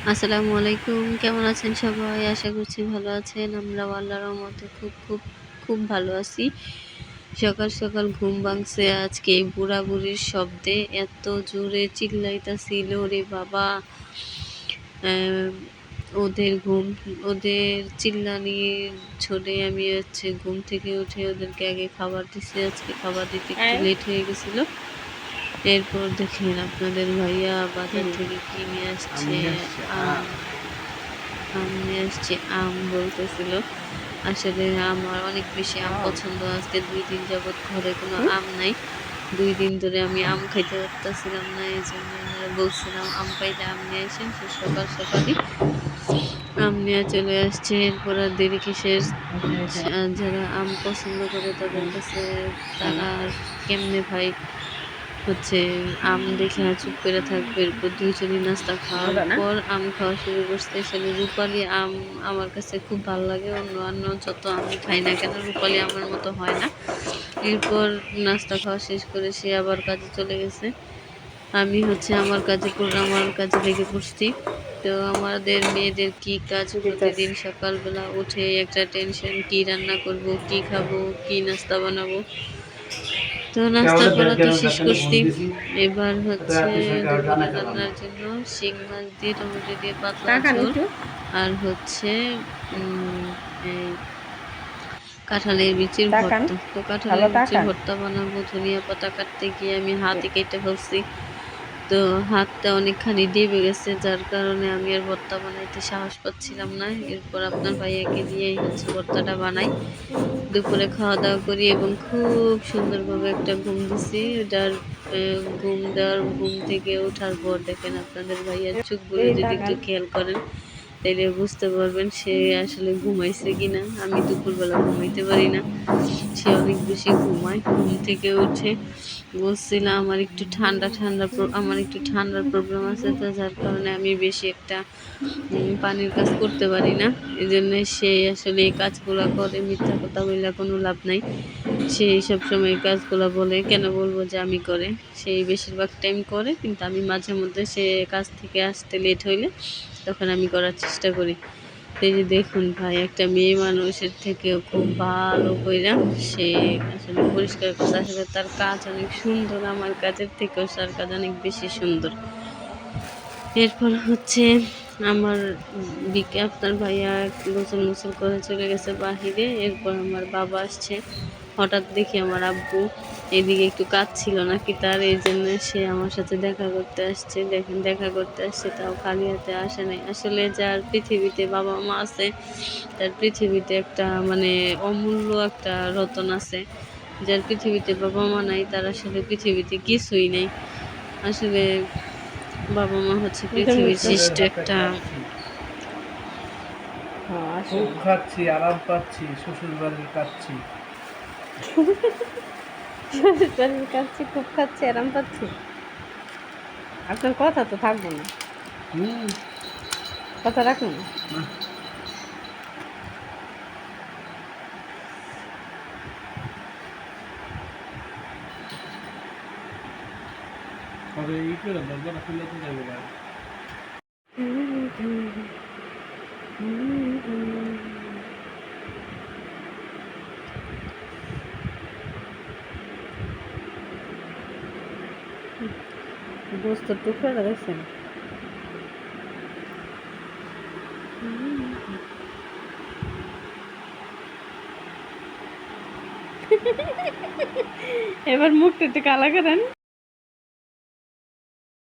আসসালামু আলাইকুম। কেমন আছেন সবাই? আশা করছি ভালো আছেন। আমরাও আল্লাহর রহমতে খুব ভালো আছি। সকাল সকাল ঘুম ভাঙছে আজকে এই বুড়াবুড়ির শব্দে। এত জোরে চিল্লাইতাছিল রে বাবা! অ্যা ওদের চিল্লানির ঝড়ে আমি ঘুম থেকে উঠে ওদেরকে আগে খাবার দিছি। আজকে খাবার দিতে একটু লেট হয়ে গেছিল। এরপর দেখেন আপনাদের ভাইয়া বাজার থেকে কি নিয়ে আসছে, আম নিয়ে আসছে। আম বলতেছিল। আসলে আমার অনেক বেশি আম পছন্দ। আজকে ২ দিন যাবৎ ঘরে কোনো আম নাই। ২ দিন ধরে আমি আম খাইতে পারতাছিলাম না। এজন্য এনারে বলছিলাম আম পাইলে আম নিয়ে আসেন। সে সকাল সকালই আম নিয়ে চলে আসছে। এরপর আর দেরি কিসের? যারা আম পছন্দ করে তাদের কাছে তারা আর কেমনে ভাই আম দেখে চুপ করে থাকবে। এরপর দুইজনই নাস্তা খাওয়ার পর আম খাওয়া শুরু করছে। আসলে রূপালি আম আমার কাছে খুব ভালো লাগে। অন্যান্য যত আমি খাই না কেন রূপালি আমার মতো হয় না। এরপর নাস্তা খাওয়া শেষ করে সে আবার কাজে চলে গেছে। আমি আমার কাজে লেগে পড়ছি। তো আমাদের মেয়েদের কি কাজ, প্রতিদিন সকালবেলা উঠে একটা টেনশন, কি রান্না করব, কি খাবো, কি নাস্তা বানাবো। তো নাস্তা করা তো শেষ করছি। এবার দুপুরে রান্নার জন্য শিং মাছ দিয়ে টমেটো দিয়ে পাতলা ঝোল আর এই কাঁঠালের বিচির ভর্তা। তো কাঁঠালের বিচির ভর্তা বানাবো। ধনিয়া পাতা কাটতে গিয়ে আমি হাতে কেটে ফেলছি। তো হাতটা অনেকখানি ডেবে গেছে, যার কারণে আমি আর ভর্তা বানাইতে সাহস পাচ্ছিলাম না। এরপর আপনার ভাইয়াকে দিয়েই ভর্তাটা বানাই। দুপুরে খাওয়া দাওয়া করি এবং খুব সুন্দরভাবে একটা ঘুম দিছি। ঘুম থেকে ওঠার পর দেখেন আপনাদের ভাইয়ার চোখগুলো যদি একটু খেয়াল করেন তাইলে বুঝতে পারবেন সে আসলে ঘুমাইছে কিনা। আমি দুপুরবেলা ঘুমাইতে পারি না, সে অনেক বেশি ঘুমায়। ঘুম থেকে উঠে বলছিলাম আমার একটু ঠান্ডার প্রবলেম আছে, তো যার কারণে আমি বেশি একটা পানির কাজ করতে পারি না। এই জন্য সে আসলে এই কাজগুলো করে। মিথ্যা কথা বললে কোনো লাভ নাই। সেই সবসময় এই কাজগুলো বলে, কেন বলবো যে আমি করে। সেই বেশিরভাগ টাইম করে, কিন্তু আমি মাঝে মধ্যে সে কাজ থেকে আসতে লেট হইলে তখন আমি করার চেষ্টা করি। এই যে দেখুন ভাই, একটা মেয়ে মানুষের থেকেও খুব ভালো কইরা সে আসলে পরিষ্কার করতে। আসলে তার কাজ অনেক সুন্দর, আমার কাজের থেকেও তার কাজ অনেক বেশি সুন্দর। এরপর আমার আপনার ভাইয়া গোসল করে চলে গেছে বাহিরে। এরপর আমার বাবা আসছে। হঠাৎ দেখি আমার আব্বু এদিকে একটু কাজ ছিল নাকি তার, এই জন্য সে আমার সাথে দেখা করতে আসছে। দেখেন, দেখা করতে আসছে তাও খালি হাতে আসে নাই। আসলে যার পৃথিবীতে বাবা মা আছে তার পৃথিবীতে একটা অমূল্য একটা রতন আছে। যার পৃথিবীতে বাবা মা নাই তার আসলে পৃথিবীতে কিছুই নেই। আসলে বাবা মা পৃথিবীর শ্রেষ্ঠ একটা। খুব খাচ্ছি, আরাম পাচ্ছি, শ্বশুর বাড়ির কাচ্ছি। শ্বশুর বাড়ির কাচ্ছি, খুব খাচ্ছি, আরাম পাচ্ছি। আপনার কথা তো থাকবো না, কথা রাখুন। গোস্ত টুকরোটা দেখছেন? এবার মুখটা একটু কালা করেন।